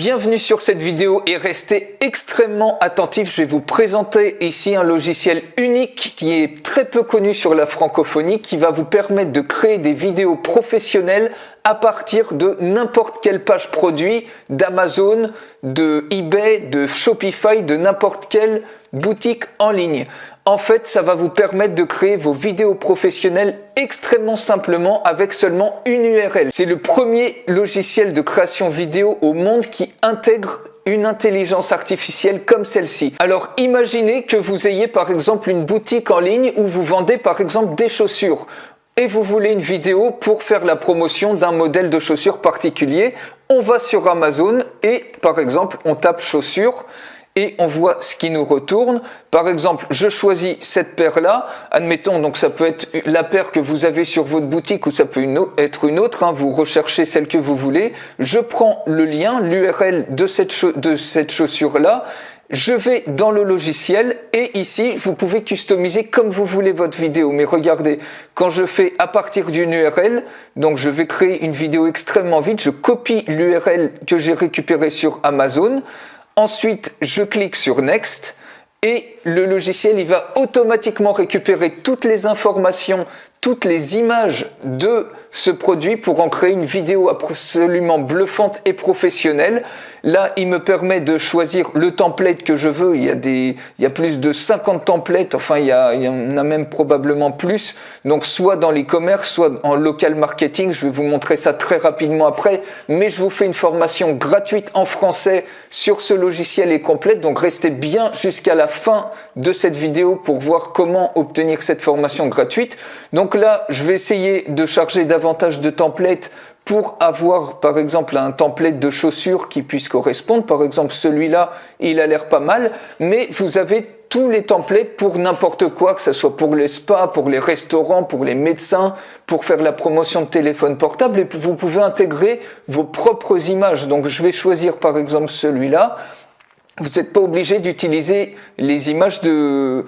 Bienvenue sur cette vidéo et restez extrêmement attentifs. Je vais vous présenter ici un logiciel unique qui est très peu connu sur la francophonie, qui va vous permettre de créer des vidéos professionnelles à partir de n'importe quelle page produit d'Amazon, de eBay, de Shopify, de n'importe quelle boutique en ligne. En fait, ça va vous permettre de créer vos vidéos professionnelles extrêmement simplement avec seulement une URL. C'est le premier logiciel de création vidéo au monde qui intègre une intelligence artificielle comme celle-ci. Alors imaginez que vous ayez par exemple une boutique en ligne où vous vendez par exemple des chaussures et vous voulez une vidéo pour faire la promotion d'un modèle de chaussures particulier. On va sur Amazon et par exemple on tape chaussures et on voit ce qui nous retourne. Par exemple, je choisis cette paire-là. Admettons, donc ça peut être la paire que vous avez sur votre boutique ou ça peut être une autre. Vous recherchez celle que vous voulez. Je prends le lien, l'URL de cette chaussure-là. Je vais dans le logiciel et ici, vous pouvez customiser comme vous voulez votre vidéo. Mais regardez, quand je fais à partir d'une URL, donc je vais créer une vidéo extrêmement vite. Je copie l'URL que j'ai récupérée sur Amazon. Ensuite, je clique sur Next et le logiciel il va automatiquement récupérer toutes les informations, toutes les images de ce produit pour en créer une vidéo absolument bluffante et professionnelle. Là, il me permet de choisir le template que je veux. Il y a plus de 50 templates, enfin il y en a même probablement plus. Donc soit dans l'e-commerce, soit en local marketing. Je vais vous montrer ça très rapidement après. Mais je vous fais une formation gratuite en français sur ce logiciel et complète. Donc restez bien jusqu'à la fin de cette vidéo pour voir comment obtenir cette formation gratuite. Donc là, je vais essayer de charger davantage de templates pour avoir par exemple un template de chaussures qui puisse correspondre. Par exemple celui-là, il a l'air pas mal, mais vous avez tous les templates pour n'importe quoi, que ce soit pour les spas, pour les restaurants, pour les médecins, pour faire la promotion de téléphone portable, et vous pouvez intégrer vos propres images. Donc je vais choisir par exemple celui-là. Vous n'êtes pas obligé d'utiliser les images que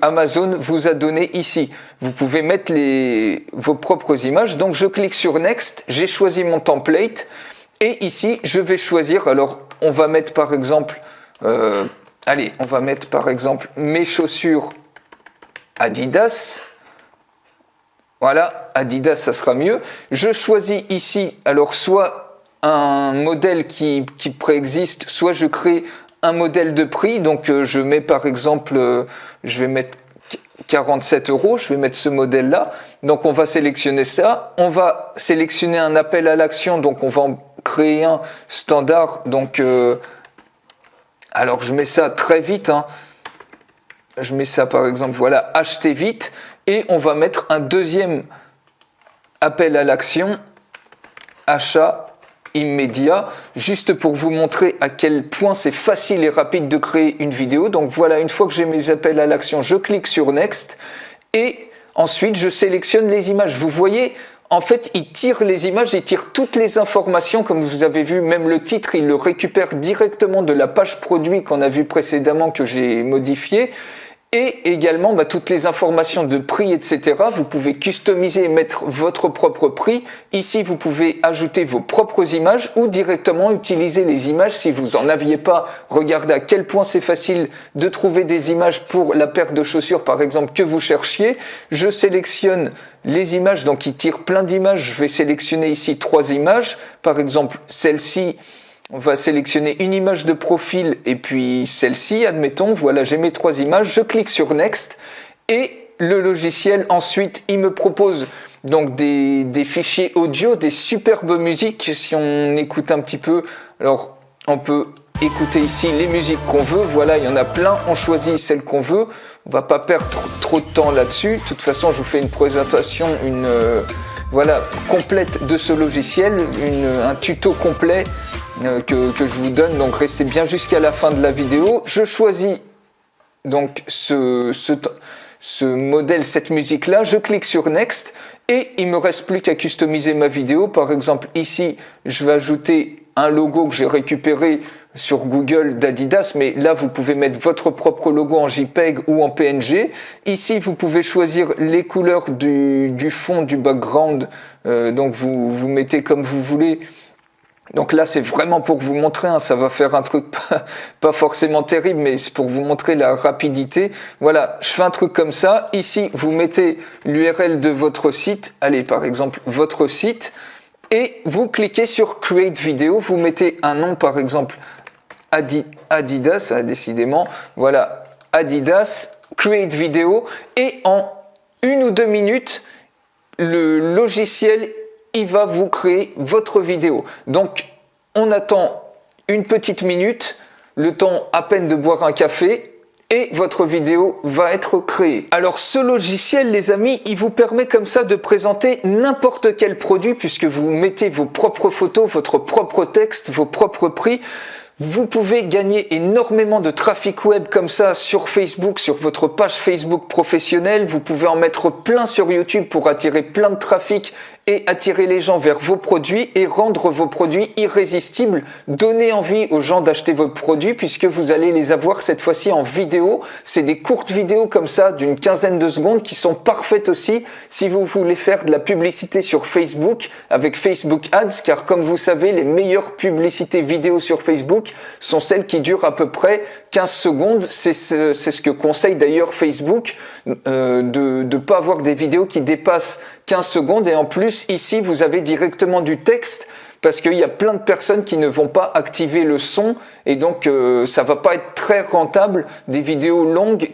Amazon vous a donné ici. Vous pouvez mettre vos propres images. Donc je clique sur Next, j'ai choisi mon template et ici je vais choisir. Alors on va mettre par exemple, mes chaussures Adidas. Voilà, Adidas, ça sera mieux. Je choisis ici, alors soit un modèle qui préexiste, soit je crée un modèle de prix. Donc je mets par exemple, je vais mettre 47 €, je vais mettre ce modèle là. Donc on va sélectionner ça, on va sélectionner un appel à l'action, donc on va en créer un standard. Donc alors je mets ça très vite, je mets ça par exemple, voilà, acheter vite, et on va mettre un deuxième appel à l'action, achat immédiat, juste pour vous montrer à quel point c'est facile et rapide de créer une vidéo. Donc voilà, une fois que j'ai mes appels à l'action, je clique sur Next et ensuite je sélectionne les images. Vous voyez, en fait, il tire les images, il tire toutes les informations, comme vous avez vu, même le titre, il le récupère directement de la page produit qu'on a vu précédemment, que j'ai modifié. Et également toutes les informations de prix, etc. Vous pouvez customiser et mettre votre propre prix. Ici, vous pouvez ajouter vos propres images ou directement utiliser les images si vous n'en aviez pas. Regardez à quel point c'est facile de trouver des images pour la paire de chaussures, par exemple, que vous cherchiez. Je sélectionne les images, donc il tire plein d'images. Je vais sélectionner ici 3 images. Par exemple, celle-ci. On va sélectionner une image de profil et puis celle-ci, admettons, voilà, j'ai mes 3 images, je clique sur Next et le logiciel ensuite, il me propose donc des fichiers audio, des superbes musiques. Si on écoute un petit peu, alors on peut écouter ici les musiques qu'on veut, voilà, il y en a plein, on choisit celle qu'on veut, on va pas perdre trop de temps là-dessus. De toute façon, je vous fais une présentation, voilà, complète de ce logiciel, un tuto complet que je vous donne, donc restez bien jusqu'à la fin de la vidéo. Je choisis donc ce modèle, cette musique là, je clique sur Next et il me reste plus qu'à customiser ma vidéo. Par exemple ici, je vais ajouter un logo que j'ai récupéré sur Google d'Adidas, mais là vous pouvez mettre votre propre logo en JPEG ou en PNG. Ici vous pouvez choisir les couleurs du fond, du background, donc vous mettez comme vous voulez Donc là, c'est vraiment pour vous montrer, hein, ça va faire un truc pas forcément terrible, mais c'est pour vous montrer la rapidité. Voilà, je fais un truc comme ça. Ici, vous mettez l'URL de votre site. Allez, par exemple, votre site. Et vous cliquez sur Create Video. Vous mettez un nom, par exemple, Adidas, décidément. Voilà, Adidas, Create Video. Et en 1 ou 2 minutes, le logiciel il va vous créer votre vidéo. Donc, on attend une petite minute, le temps à peine de boire un café, et votre vidéo va être créée. Alors, ce logiciel, les amis, il vous permet comme ça de présenter n'importe quel produit, puisque vous mettez vos propres photos, votre propre texte, vos propres prix. Vous pouvez gagner énormément de trafic web comme ça sur Facebook, sur votre page Facebook professionnelle. Vous pouvez en mettre plein sur YouTube pour attirer plein de trafic et attirer les gens vers vos produits et rendre vos produits irrésistibles. Donner envie aux gens d'acheter vos produits puisque vous allez les avoir cette fois-ci en vidéo. C'est des courtes vidéos comme ça d'une quinzaine de secondes qui sont parfaites aussi si vous voulez faire de la publicité sur Facebook avec Facebook Ads, car comme vous savez, les meilleures publicités vidéo sur Facebook sont celles qui durent à peu près 15 secondes. C'est ce que conseille d'ailleurs Facebook, de ne pas avoir des vidéos qui dépassent 15 secondes. Et en plus, ici, vous avez directement du texte parce qu'il y a plein de personnes qui ne vont pas activer le son et donc ça va pas être très rentable des vidéos longues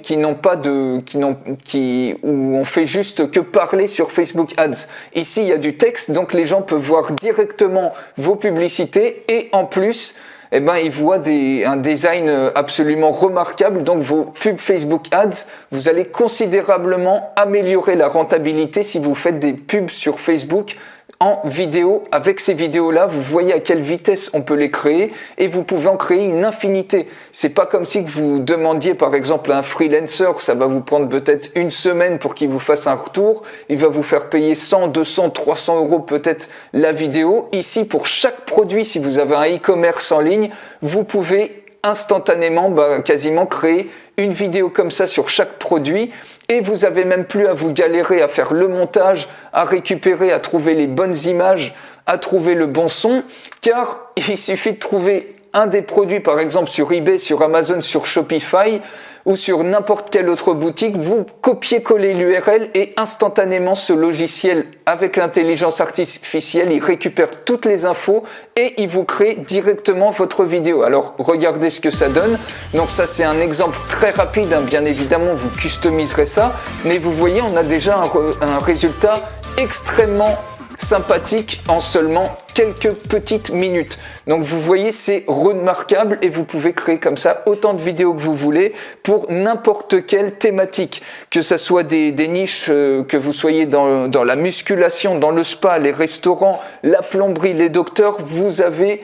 où on fait juste que parler sur Facebook Ads. Ici, il y a du texte, donc les gens peuvent voir directement vos publicités et en plus, eh ben, ils voient un design absolument remarquable. Donc, vos pubs Facebook Ads, vous allez considérablement améliorer la rentabilité si vous faites des pubs sur Facebook en vidéo. Avec ces vidéos-là, vous voyez à quelle vitesse on peut les créer et vous pouvez en créer une infinité. C'est pas comme si vous demandiez par exemple à un freelancer, ça va vous prendre peut-être une semaine pour qu'il vous fasse un retour. Il va vous faire payer 100, 200, 300 euros peut-être la vidéo. Ici, pour chaque produit, si vous avez un e-commerce en ligne, vous pouvez instantanément, quasiment créer une vidéo comme ça sur chaque produit et vous avez même plus à vous galérer à faire le montage, à récupérer, à trouver les bonnes images, à trouver le bon son, car il suffit de trouver un des produits, par exemple sur eBay, sur Amazon, sur Shopify ou sur n'importe quelle autre boutique, vous copiez-collez l'URL et instantanément ce logiciel avec l'intelligence artificielle, il récupère toutes les infos et il vous crée directement votre vidéo. Alors regardez ce que ça donne. Donc ça c'est un exemple très rapide, hein. Bien évidemment vous customiserez ça, mais vous voyez on a déjà un résultat extrêmement sympathique en seulement quelques petites minutes. Donc vous voyez, c'est remarquable et vous pouvez créer comme ça autant de vidéos que vous voulez pour n'importe quelle thématique, que ce soit des niches, que vous soyez dans la musculation, dans le spa, les restaurants, la plomberie, les docteurs, vous avez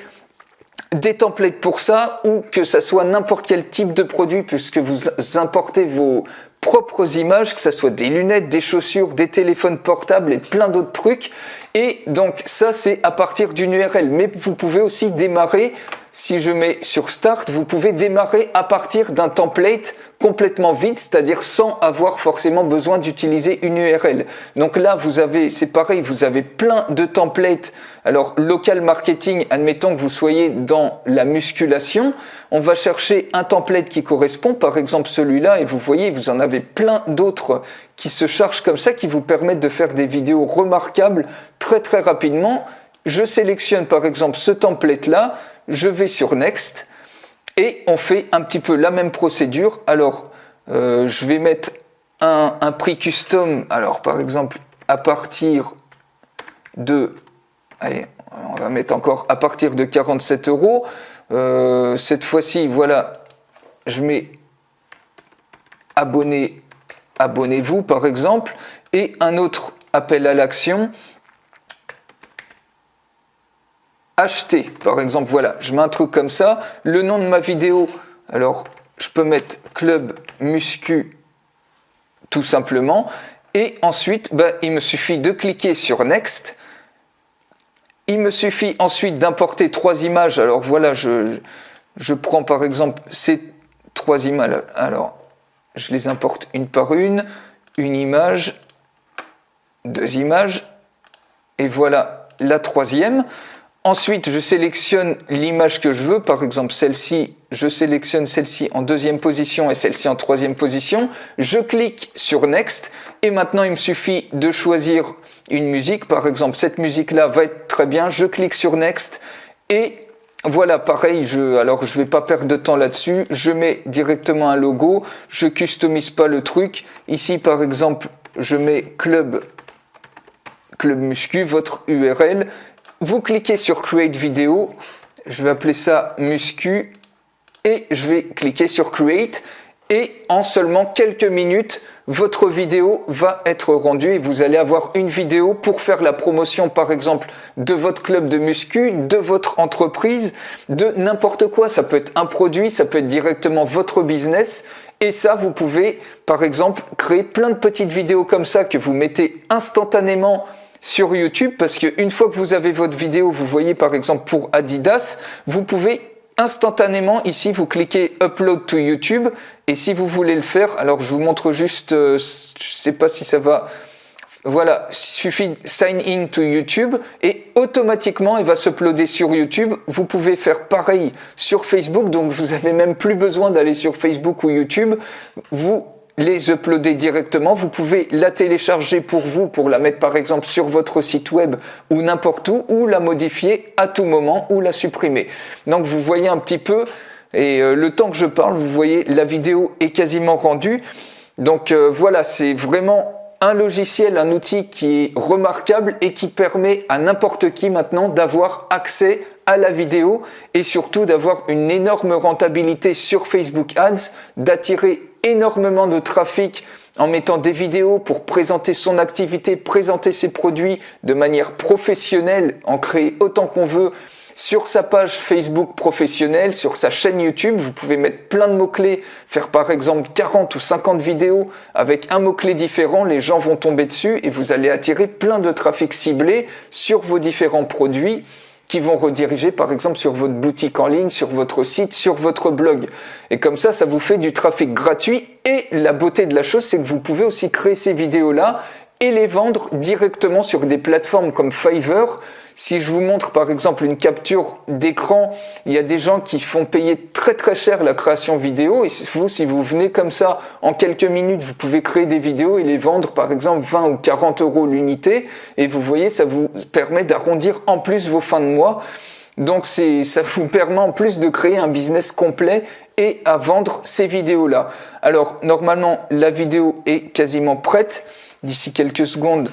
des templates pour ça, ou que ça soit n'importe quel type de produit puisque vous importez vos propres images, que ce soit des lunettes, des chaussures, des téléphones portables et plein d'autres trucs. Et donc ça c'est à partir d'une URL, mais vous pouvez aussi démarrer, si je mets sur Start, vous pouvez démarrer à partir d'un template complètement vide, c'est-à-dire sans avoir forcément besoin d'utiliser une URL. Donc là, c'est pareil, vous avez plein de templates. Alors, local marketing, admettons que vous soyez dans la musculation, on va chercher un template qui correspond, par exemple celui-là, et vous voyez, vous en avez plein d'autres qui se chargent comme ça, qui vous permettent de faire des vidéos remarquables très très rapidement. Je sélectionne par exemple ce template-là, je vais sur Next, et on fait un petit peu la même procédure. Alors, je vais mettre un prix custom. Alors, par exemple, à partir de... Allez, on va mettre encore à partir de 47 euros. Cette fois-ci, voilà, je mets abonnez-vous, par exemple. Et un autre appel à l'action. Acheter, par exemple, voilà, je mets un truc comme ça, le nom de ma vidéo, alors je peux mettre Club Muscu tout simplement, et ensuite, il me suffit de cliquer sur Next, il me suffit ensuite d'importer 3 images, alors voilà, je prends par exemple ces 3 images, alors je les importe une par une image, 2 images, et voilà la 3e. Ensuite, je sélectionne l'image que je veux, par exemple celle-ci, je sélectionne celle-ci en deuxième position et celle-ci en troisième position. Je clique sur Next et maintenant il me suffit de choisir une musique. Par exemple, cette musique-là va être très bien. Je clique sur Next et voilà, pareil, alors je vais pas perdre de temps là-dessus. Je mets directement un logo, je customise pas le truc. Ici, par exemple, je mets Club Muscu, votre URL. Vous cliquez sur Create Video, je vais appeler ça Muscu et je vais cliquer sur Create et en seulement quelques minutes, votre vidéo va être rendue et vous allez avoir une vidéo pour faire la promotion par exemple de votre club de muscu, de votre entreprise, de n'importe quoi. Ça peut être un produit, ça peut être directement votre business et ça vous pouvez par exemple créer plein de petites vidéos comme ça que vous mettez instantanément sur YouTube parce qu'une fois que vous avez votre vidéo, vous voyez par exemple pour Adidas, vous pouvez instantanément ici vous cliquez Upload to YouTube et si vous voulez le faire, alors je vous montre juste, je sais pas si ça va, voilà, il suffit de Sign in to YouTube et automatiquement il va s'uploader sur YouTube. Vous pouvez faire pareil sur Facebook, donc vous avez même plus besoin d'aller sur Facebook ou YouTube, vous les uploader directement, vous pouvez la télécharger pour vous, pour la mettre par exemple sur votre site web ou n'importe où, ou la modifier à tout moment ou la supprimer. Donc vous voyez un petit peu, et le temps que je parle, vous voyez la vidéo est quasiment rendue. Donc voilà, c'est vraiment un logiciel, un outil qui est remarquable et qui permet à n'importe qui maintenant d'avoir accès à la vidéo et surtout d'avoir une énorme rentabilité sur Facebook Ads, d'attirer énormément de trafic en mettant des vidéos pour présenter son activité, présenter ses produits de manière professionnelle, en créer autant qu'on veut sur sa page Facebook professionnelle, sur sa chaîne YouTube. Vous pouvez mettre plein de mots-clés, faire par exemple 40 ou 50 vidéos avec un mot-clé différent, les gens vont tomber dessus et vous allez attirer plein de trafic ciblé sur vos différents produits qui vont rediriger par exemple sur votre boutique en ligne, sur votre site, sur votre blog. Et comme ça vous fait du trafic gratuit et la beauté de la chose, c'est que vous pouvez aussi créer ces vidéos-là et les vendre directement sur des plateformes comme Fiverr. Si je vous montre par exemple une capture d'écran, il y a des gens qui font payer très très cher la création vidéo et vous, si vous venez comme ça en quelques minutes, vous pouvez créer des vidéos et les vendre par exemple 20 ou 40 euros l'unité et vous voyez, ça vous permet d'arrondir en plus vos fins de mois. Donc ça vous permet en plus de créer un business complet et à vendre ces vidéos-là. Alors normalement la vidéo est quasiment prête. D'ici quelques secondes,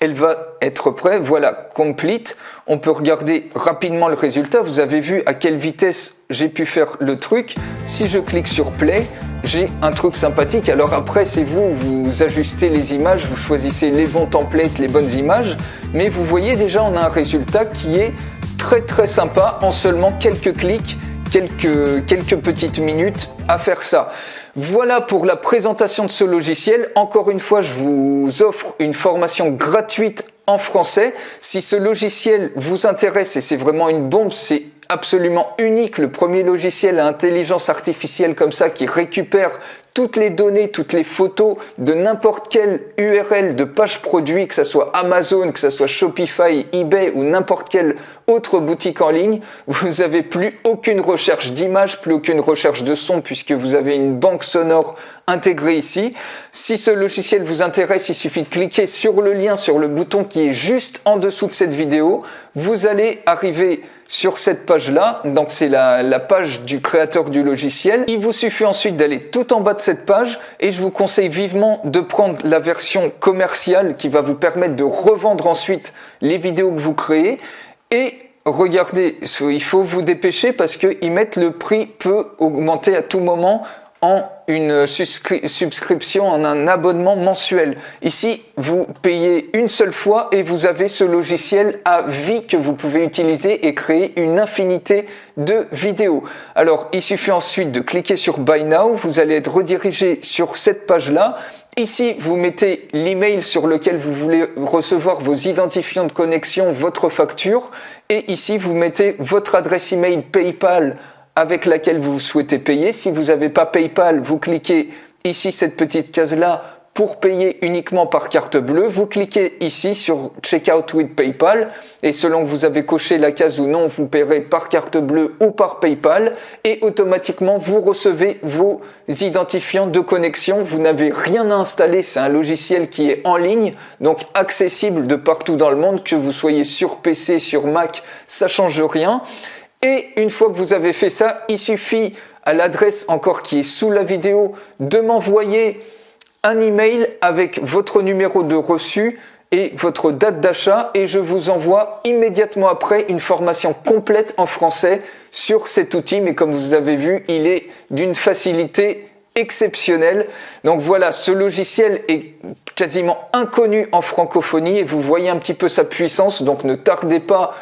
elle va être prête. Voilà, complete. On peut regarder rapidement le résultat. Vous avez vu à quelle vitesse j'ai pu faire le truc. Si je clique sur play, j'ai un truc sympathique. Alors après, c'est vous ajustez les images, vous choisissez les bons templates, les bonnes images. Mais vous voyez déjà, on a un résultat qui est très très sympa en seulement quelques clics, quelques petites minutes à faire ça. Voilà pour la présentation de ce logiciel. Encore une fois, je vous offre une formation gratuite en français. Si ce logiciel vous intéresse et c'est vraiment une bombe, c'est absolument unique, le premier logiciel à intelligence artificielle comme ça qui récupère toutes les données, toutes les photos de n'importe quelle URL de page produit, que ce soit Amazon, que ce soit Shopify, eBay ou n'importe quelle autre boutique en ligne. Vous n'avez plus aucune recherche d'image, plus aucune recherche de son puisque vous avez une banque sonore intégrée ici. Si ce logiciel vous intéresse, il suffit de cliquer sur le lien, sur le bouton qui est juste en dessous de cette vidéo. Vous allez arriver sur cette page-là, donc c'est la page du créateur du logiciel. Il vous suffit ensuite d'aller tout en bas de cette page et je vous conseille vivement de prendre la version commerciale qui va vous permettre de revendre ensuite les vidéos que vous créez. Et regardez, il faut vous dépêcher parce qu'ils mettent le prix peut augmenter à tout moment en une subscription, en un abonnement mensuel. Ici, vous payez une seule fois et vous avez ce logiciel à vie que vous pouvez utiliser et créer une infinité de vidéos. Alors, il suffit ensuite de cliquer sur Buy Now. Vous allez être redirigé sur cette page-là. Ici, vous mettez l'email sur lequel vous voulez recevoir vos identifiants de connexion, votre facture. Et ici, vous mettez votre adresse email PayPal avec laquelle vous souhaitez payer. Si vous n'avez pas PayPal, vous cliquez ici cette petite case-là pour payer uniquement par carte bleue, vous cliquez ici sur Checkout with PayPal et selon que vous avez coché la case ou non, vous paierez par carte bleue ou par PayPal et automatiquement vous recevez vos identifiants de connexion. Vous n'avez rien à installer, c'est un logiciel qui est en ligne, donc accessible de partout dans le monde, que vous soyez sur PC, sur Mac, ça change rien. Et une fois que vous avez fait ça, il suffit à l'adresse encore qui est sous la vidéo de m'envoyer un email avec votre numéro de reçu et votre date d'achat et je vous envoie immédiatement après une formation complète en français sur cet outil. Mais comme vous avez vu, il est d'une facilité exceptionnelle. Donc voilà, ce logiciel est quasiment inconnu en francophonie et vous voyez un petit peu sa puissance. Donc ne tardez pas.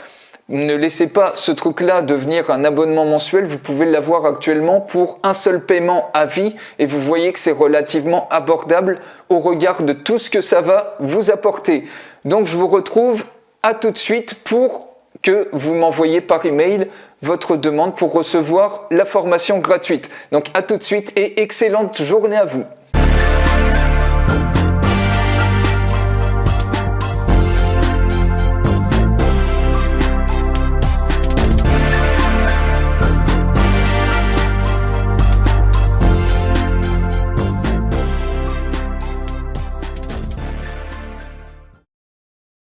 Ne laissez pas ce truc-là devenir un abonnement mensuel, vous pouvez l'avoir actuellement pour un seul paiement à vie et vous voyez que c'est relativement abordable au regard de tout ce que ça va vous apporter. Donc je vous retrouve à tout de suite pour que vous m'envoyiez par email votre demande pour recevoir la formation gratuite. Donc à tout de suite et excellente journée à vous.